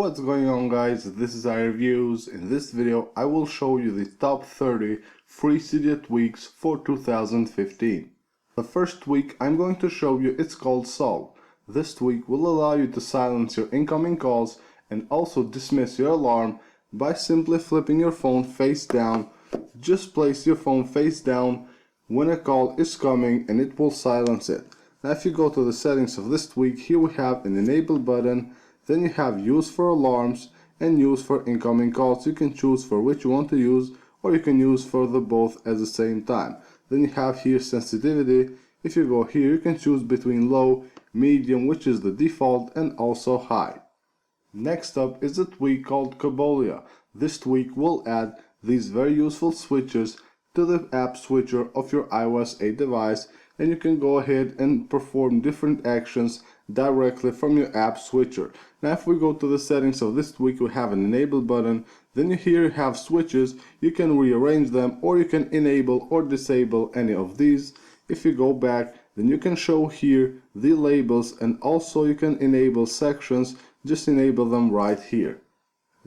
What's going on, guys? This is iReviews. In this video I will show you the top 30 free Cydia tweaks for 2015. The first tweak I'm going to show you, it's called Solve. This tweak will allow you to silence your incoming calls and also dismiss your alarm by simply flipping your phone face down. Just place your phone face down when a call is coming and it will silence it. Now if you go to the settings of this tweak, here we have an enable button. Then you have use for alarms and use for incoming calls. You can choose for which you want to use, or you can use for the both at the same time. Then you have here sensitivity. If you go here, you can choose between low, medium, which is the default, and also high. Next up is a tweak called Cobalia. This tweak will add these very useful switches to the app switcher of your iOS 8 device, and you can go ahead and perform different actions directly from your app switcher. Now if we go to the settings of this tweak, we have an enable button. Then here you have switches. You can rearrange them, or you can enable or disable any of these. If you go back, then you can show here the labels, and also you can enable sections. Just enable them right here.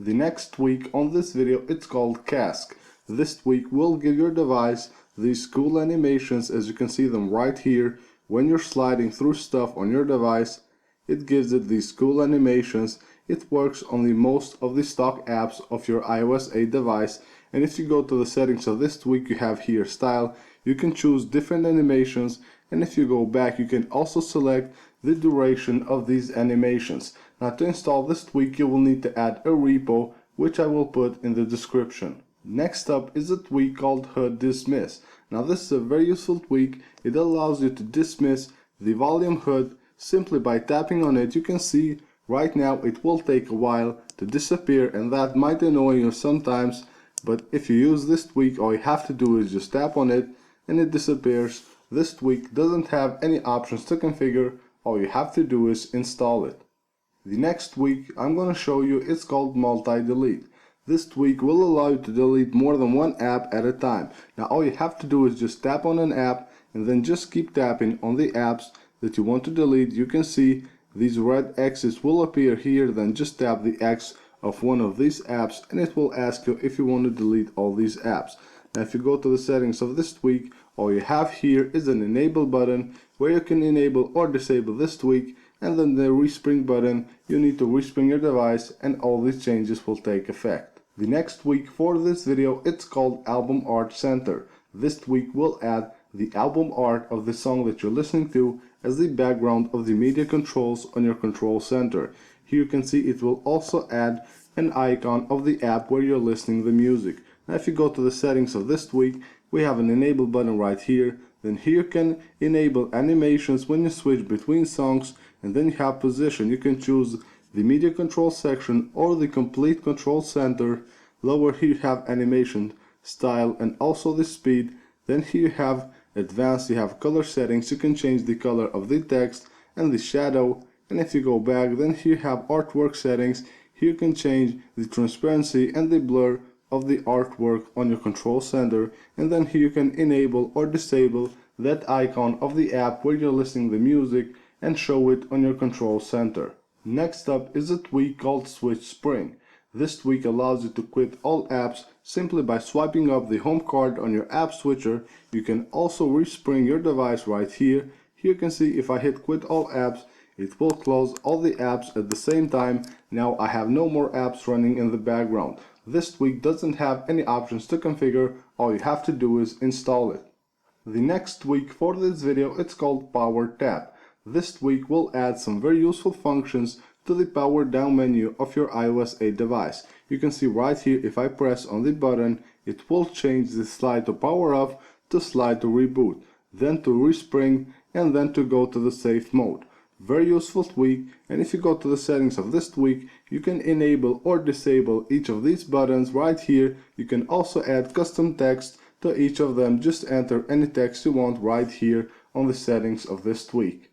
The next tweak on this video, it's called Cask. This tweak will give your device these cool animations, as you can see them right here. When you're sliding through stuff on your device, it gives it these cool animations. It works on the most of the stock apps of your iOS 8 device. And if you go to the settings of this tweak, you have here style. You can choose different animations, and if you go back, you can also select the duration of these animations. Now to install this tweak, you will need to add a repo, which I will put in the description. Next up is a tweak called HUDDismiss. Now this is a very useful tweak. It allows you to dismiss the volume HUD simply by tapping on it. You can see right now it will take a while to disappear, and that might annoy you sometimes, but if you use this tweak, all you have to do is just tap on it and it disappears. This tweak doesn't have any options to configure. All you have to do is install it. The next tweak I'm going to show you is called MultiDelete. This tweak will allow you to delete more than one app at a time. Now all you have to do is just tap on an app and then just keep tapping on the apps that you want to delete. You can see these red X's will appear here. Then just tap the X of one of these apps and it will ask you if you want to delete all these apps. Now if you go to the settings of this tweak, all you have here is an enable button where you can enable or disable this tweak, and then the respring button. You need to respring your device and all these changes will take effect. The next tweak for this video, it's called AlbumArtCenter. This tweak will add the album art of the song that you're listening to as the background of the media controls on your control center. Here you can see it will also add an icon of the app where you're listening to the music. Now if you go to the settings of this tweak, we have an enable button right here. Then here you can enable animations when you switch between songs, and then you have position. You can choose the media control section or the complete control center. Lower here you have animation, style, and also the speed. Then here you have advanced, you have color settings. You can change the color of the text and the shadow. And if you go back, then here you have artwork settings. Here you can change the transparency and the blur of the artwork on your control center. And then here you can enable or disable that icon of the app where you're listening to the music and show it on your control center. Next up is a tweak called SwitchSpring. This tweak allows you to quit all apps simply by swiping up the home card on your app switcher. You can also respring your device right here. Here you can see if I hit quit all apps, it will close all the apps at the same time. Now I have no more apps running in the background. This tweak doesn't have any options to configure. All you have to do is install it. The next tweak for this video, it's called Power Tap. This tweak will add some very useful functions to the power down menu of your iOS 8 device. You can see right here, if I press on the button, it will change the slide to power off to slide to reboot, then to respring, and then to go to the safe mode. Very useful tweak. And if you go to the settings of this tweak, you can enable or disable each of these buttons right here. You can also add custom text to each of them. Just enter any text you want right here on the settings of this tweak.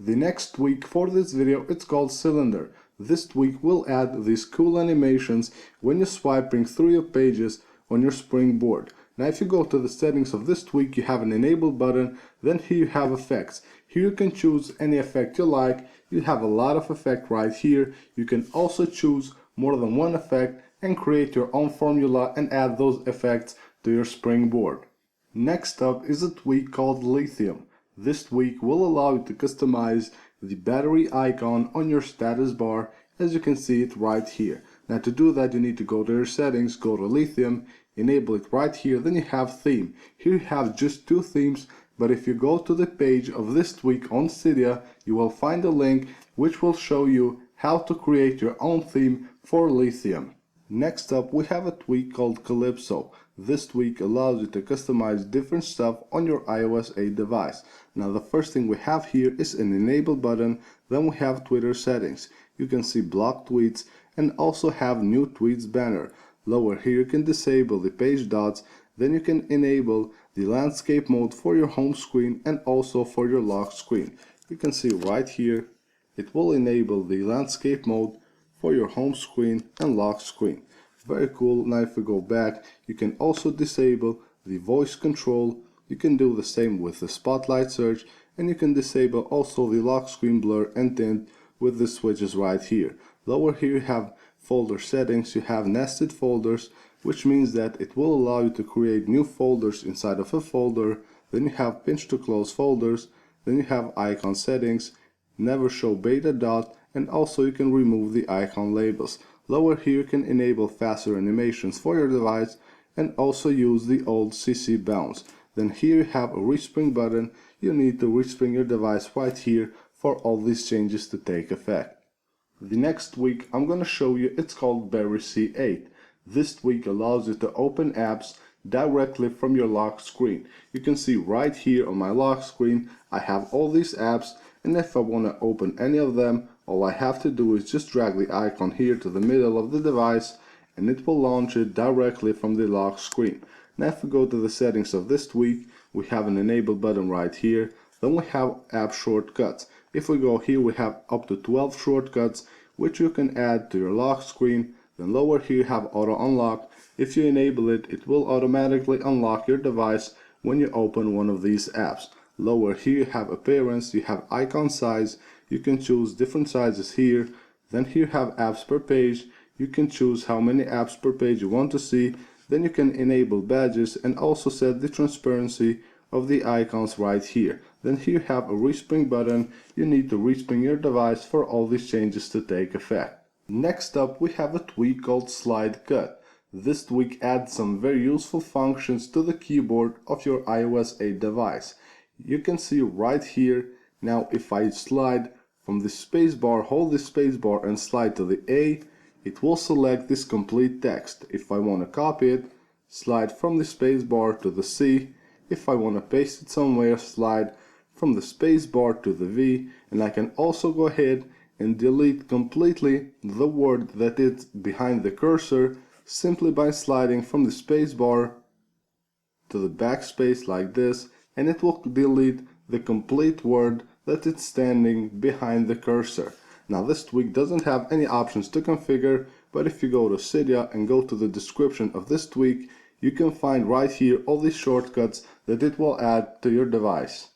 The next tweak for this video, it's called Cylinder. This tweak will add these cool animations when you're swiping through your pages on your Springboard. Now if you go to the settings of this tweak, you have an enable button. Then here you have effects. Here you can choose any effect you like. You have a lot of effect right here. You can also choose more than one effect and create your own formula and add those effects to your Springboard. Next up is a tweak called Lithium. This tweak will allow you to customize the battery icon on your status bar, as you can see it right here. Now to do that, you need to go to your settings, go to Lithium, enable it right here, then you have theme. Here you have just two themes, but if you go to the page of this tweak on Cydia, you will find a link which will show you how to create your own theme for Lithium. Next up, we have a tweak called Calypso. This tweak allows you to customize different stuff on your iOS 8 device. Now the first thing we have here is an enable button, then we have Twitter settings. You can see block tweets and also have new tweets banner. Lower here you can disable the page dots, then you can enable the landscape mode for your home screen and also for your lock screen. You can see right here it will enable the landscape mode for your home screen and lock screen. Very cool. Now if we go back, you can also disable the voice control. You can do the same with the spotlight search, and you can disable also the lock screen blur and tint with the switches right here. Lower here you have folder settings, you have nested folders, which means that it will allow you to create new folders inside of a folder. Then you have pinch to close folders, then you have icon settings, never show beta dot, and also you can remove the icon labels. Lower here you can enable faster animations for your device and also use the old CC bounce. Then here you have a respring button. You need to respring your device right here for all these changes to take effect. The next tweak I'm going to show you, it's called Berry C8. This tweak allows you to open apps directly from your lock screen. You can see right here on my lock screen I have all these apps, and if I want to open any of them, all I have to do is just drag the icon here to the middle of the device and it will launch it directly from the lock screen. Now if we go to the settings of this tweak, we have an enable button right here, then we have app shortcuts. If we go here, we have up to 12 shortcuts which you can add to your lock screen. Then lower here you have auto unlock. If you enable it, it will automatically unlock your device when you open one of these apps. Lower here you have appearance, you have icon size, you can choose different sizes here. Then here you have apps per page, you can choose how many apps per page you want to see. Then you can enable badges and also set the transparency of the icons right here. Then here you have a respring button. You need to respring your device for all these changes to take effect. Next up we have a tweak called SlideCut. This tweak adds some very useful functions to the keyboard of your iOS 8 device. You can see right here, now if I slide from the spacebar, hold the spacebar and slide to the A, it will select this complete text. If I want to copy it, slide from the spacebar to the C. If I want to paste it somewhere, slide from the spacebar to the V, and I can also go ahead and delete completely the word that is behind the cursor simply by sliding from the spacebar to the backspace like this, and it will delete the complete word that is standing behind the cursor. Now this tweak doesn't have any options to configure, but if you go to Cydia and go to the description of this tweak, you can find right here all these shortcuts that it will add to your device.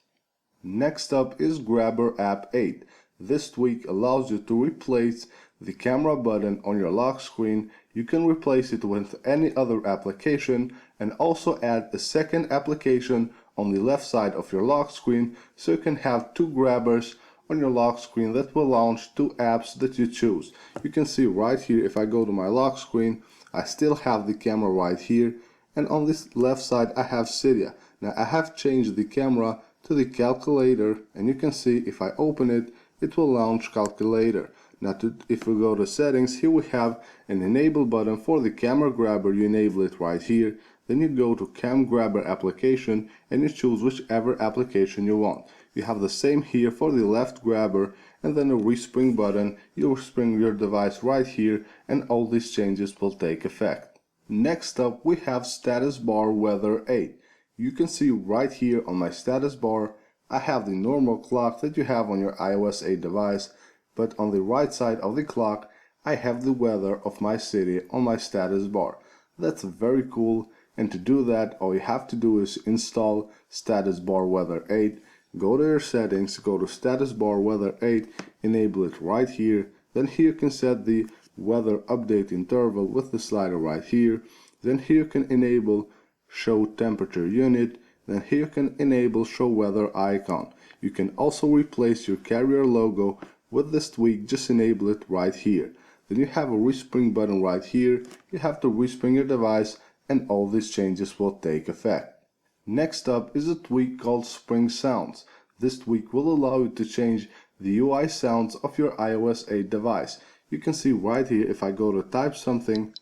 Next up is GrabberApp 8. This tweak allows you to replace the camera button on your lock screen. You can replace it with any other application and also add a second application on the left side of your lock screen, so you can have two grabbers on your lock screen that will launch two apps that you choose. You can see right here, if I go to my lock screen, I still have the camera right here, and on this left side I have Cydia. Now I have changed the camera to the calculator, and you can see if I open it, it will launch calculator. Now if we go to settings, here we have an enable button for the camera grabber. You enable it right here. Then you go to Cam Grabber application and you choose whichever application you want. You have the same here for the left grabber, and then a respring button. You respring your device right here and all these changes will take effect. Next up we have status bar weather 8. You can see right here on my status bar I have the normal clock that you have on your iOS 8 device, but on the right side of the clock I have the weather of my city on my status bar. That's very cool, and to do that all you have to do is install status bar weather 8, go to your settings, go to status bar weather 8, enable it right here. Then here you can set the weather update interval with the slider right here. Then here you can enable show temperature unit. Then here you can enable show weather icon. You can also replace your carrier logo with this tweak, just enable it right here. Then you have a respring button right here. You have to respring your device and all these changes will take effect. Next up is a tweak called SpringSounds. This tweak will allow you to change the UI sounds of your iOS 8 device. You can see right here, if I go to type something,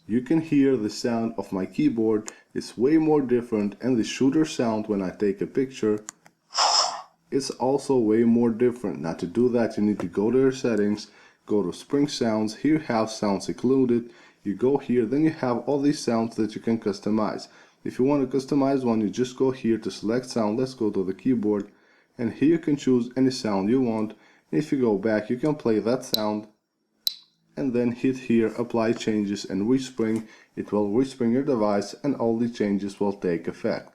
you can hear the sound of my keyboard is way more different, and the shooter sound when I take a picture is also way more different. Now to do that, you need to go to your settings, go to SpringSounds, here you have sounds included, you go here, then you have all these sounds that you can customize. If you want to customize one, you just go here to select sound, let's go to the keyboard, and here you can choose any sound you want. If you go back, you can play that sound, and then hit here apply changes and respring. It will respring your device and all the changes will take effect.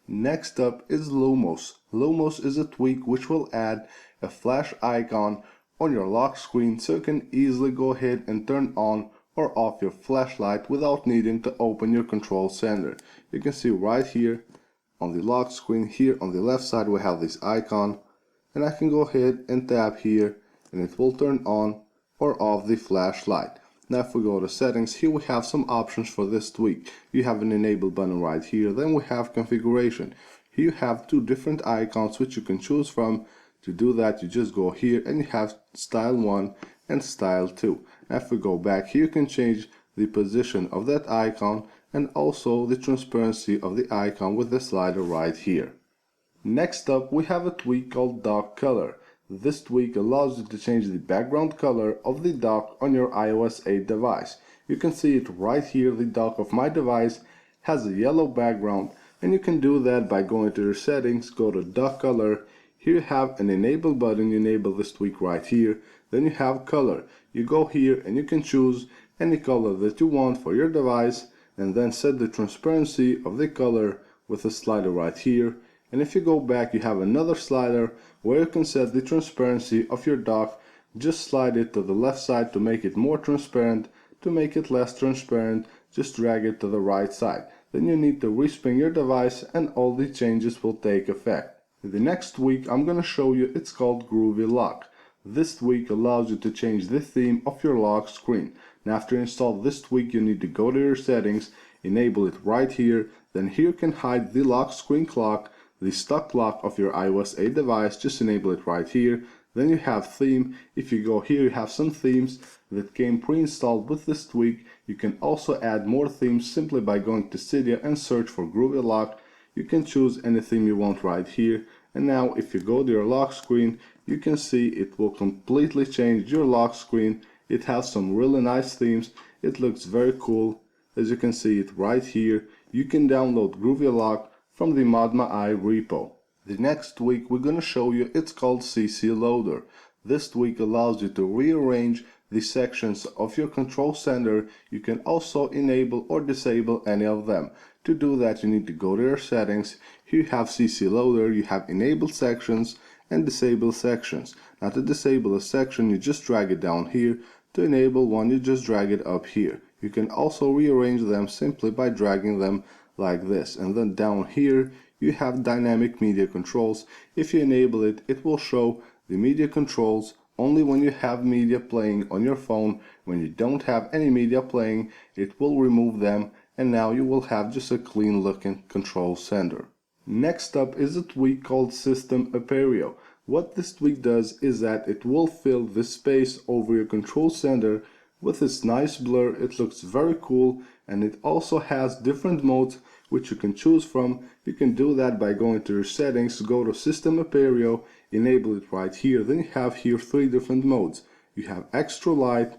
Next up is Lumos. Lumos is a tweak which will add a flash icon on your lock screen so you can easily go ahead and turn on or off your flashlight without needing to open your control center. You can see right here on the lock screen, here on the left side we have this icon, and I can go ahead and tap here and it will turn on or off the flashlight. Now if we go to settings, here we have some options for this tweak. You have an enable button right here, then we have configuration. Here you have two different icons which you can choose from. To do that, you just go here and you have style 1 and style 2. Now if we go back, here you can change the position of that icon and also the transparency of the icon with the slider right here. Next up, we have a tweak called DockColor. This tweak allows you to change the background color of the dock on your iOS 8 device. You can see it right here. The dock of my device has a yellow background, and you can do that by going to your settings, go to DockColor. Here you have an enable button, you enable this tweak right here. Then you have color. You go here and you can choose any color that you want for your device, and then set the transparency of the color with the slider right here. And if you go back, you have another slider where you can set the transparency of your dock. Just slide it to the left side to make it more transparent. To make it less transparent, just drag it to the right side. Then you need to respring your device and all the changes will take effect. The next tweak I'm gonna show you, it's called GroovyLock. This tweak allows you to change the theme of your lock screen. Now after you install this tweak, you need to go to your settings, enable it right here. Then here you can hide the lock screen clock, the stock lock of your iOS 8 device, just enable it right here. Then you have theme. If you go here, you have some themes that came pre-installed with this tweak. You can also add more themes simply by going to Cydia and search for GroovyLock. You can choose any theme you want right here. And now if you go to your lock screen, you can see it will completely change your lock screen. It has some really nice themes. It looks very cool. As you can see it right here, you can download GroovyLock from the ModMyi repo. The next tweak we're going to show you, it's called CCLoader. This tweak allows you to rearrange the sections of your control center. You can also enable or disable any of them. To do that, you need to go to your settings. Here you have CCLoader, you have enabled sections and disable sections. Now to disable a section, you just drag it down here. To enable one, you just drag it up here. You can also rearrange them simply by dragging them like this. And then down here you have dynamic media controls. If you enable it, it will show the media controls only when you have media playing on your phone. When you don't have any media playing, it will remove them, and now you will have just a clean looking control center. Next up is a tweak called Cistem Aperio. What this tweak does is that it will fill the space over your control center with this nice blur. It looks very cool, and it also has different modes which you can choose from. You can do that by going to your settings, go to Cistem Aperio, enable it right here. Then you have here 3 different modes. You have extra light,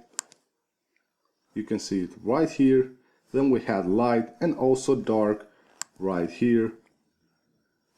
you can see it right here. Then we had light and also dark right here.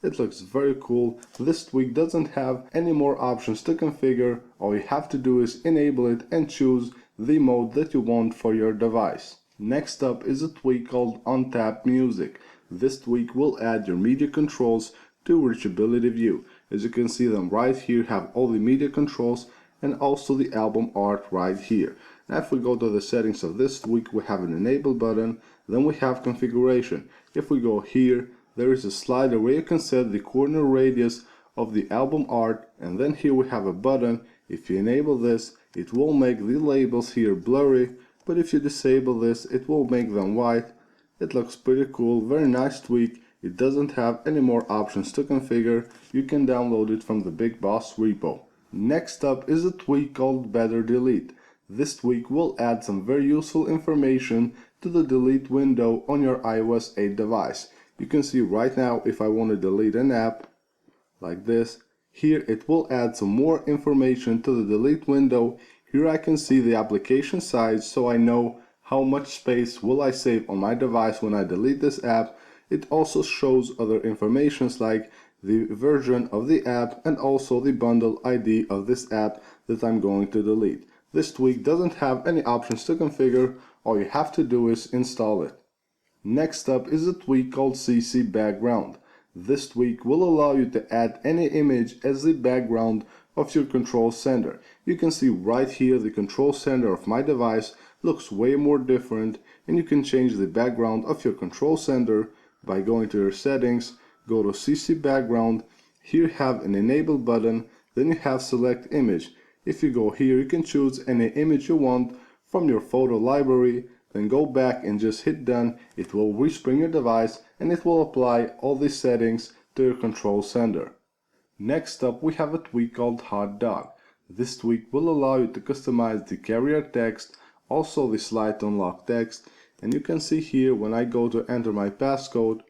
It looks very cool. This tweak doesn't have any more options to configure. All you have to do is enable it and choose the mode that you want for your device. Next up is a tweak called OnTapMusic. This tweak will add your media controls to reachability view. As you can see them right here, have all the media controls, and also the album art right here. Now if we go to the settings of this tweak, we have an enable button, then we have configuration. If we go here, there is a slider where you can set the corner radius of the album art, and then here we have a button. If you enable this, it will make the labels here blurry, but if you disable this, it will make them white. It looks pretty cool, very nice tweak. It doesn't have any more options to configure. You can download it from the Big Boss repo. Next up is a tweak called Better Delete. This tweak will add some very useful information to the delete window on your iOS 8 device. You can see right now, if I want to delete an app like this, here it will add some more information to the delete window. Here I can see the application size, so I know how much space will I save on my device when I delete this app. It also shows other informations like the version of the app and also the bundle ID of this app that I'm going to delete. This tweak doesn't have any options to configure. All you have to do is install it. Next up is a tweak called CCBackground. This tweak will allow you to add any image as the background of your control center. You can see right here the control center of my device looks way more different, and you can change the background of your control center by going to your settings, go to CCBackground. Here you have an enable button, then you have select image. If you go here, you can choose any image you want from your photo library, then go back and just hit done. It will respring your device and it will apply all these settings to your control center. Next up, we have a tweak called HotDog. This tweak will allow you to customize the carrier text, also the slide to unlock text, and you can see here when I go to enter my passcode,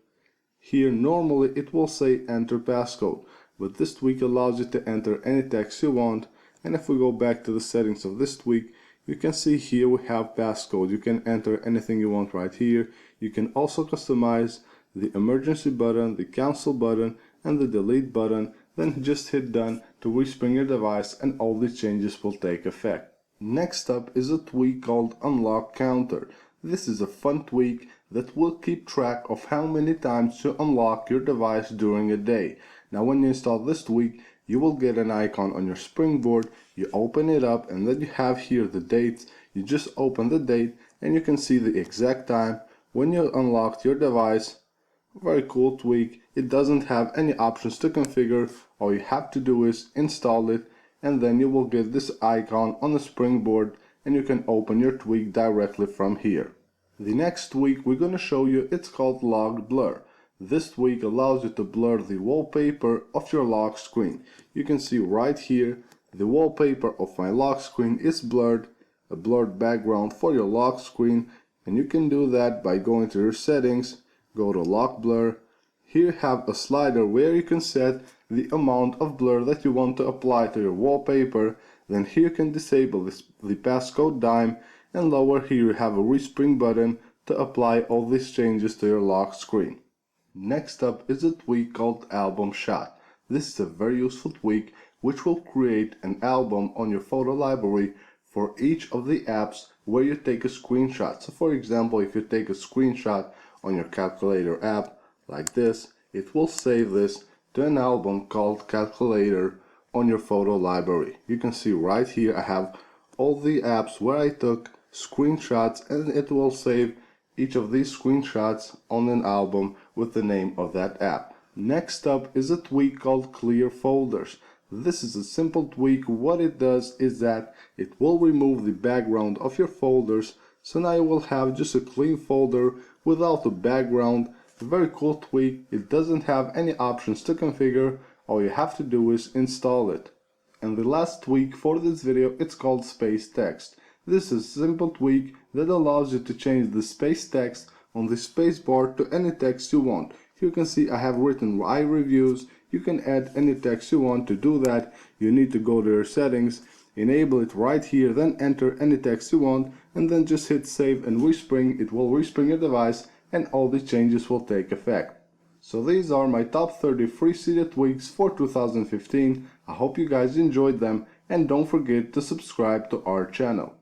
here normally it will say enter passcode, but this tweak allows you to enter any text you want. And if we go back to the settings of this tweak, you can see here we have passcode. You can enter anything you want right here. You can also customize the emergency button, the cancel button, and the delete button. Then just hit done to respring your device and all the changes will take effect. Next up is a tweak called UnlockCounter. This is a fun tweak that will keep track of how many times you unlock your device during a day. Now when you install this tweak, you will get an icon on your springboard. You open it up and then you have here the dates. You just open the date and you can see the exact time when you unlocked your device. Very cool tweak. It doesn't have any options to configure. All you have to do is install it, and then you will get this icon on the springboard and you can open your tweak directly from here. The next tweak we're going to show you, it's called LockBlur. This tweak allows you to blur the wallpaper of your lock screen. You can see right here the wallpaper of my lock screen is blurred, a blurred background for your lock screen, and you can do that by going to your settings, go to LockBlur. Here you have a slider where you can set the amount of blur that you want to apply to your wallpaper. Then here you can disable the passcode dime, and lower here you have a respring button to apply all these changes to your lock screen. Next up is a tweak called AlbumShot. This is a very useful tweak which will create an album on your photo library for each of the apps where you take a screenshot. So for example, if you take a screenshot on your calculator app like this, it will save this to an album called Calculator on your photo library. You can see right here I have all the apps where I took screenshots, and it will save each of these screenshots on an album with the name of that app. Next up is a tweak called ClearFolders. This is a simple tweak. What it does is that it will remove the background of your folders, so now you will have just a clean folder without a background. A very cool tweak. It doesn't have any options to configure. All you have to do is install it. And the last tweak for this video, it's called SpaceText. This is a simple tweak that allows you to change the SpaceText on the spacebar to any text you want. Here you can see I have written iReviews. You can add any text you want. To do that, you need to go to your settings, enable it right here, then enter any text you want, and then just hit save and respring. It will respring your device and all the changes will take effect. So these are my top 30 free Cydia tweaks for 2015. I hope you guys enjoyed them, and don't forget to subscribe to our channel.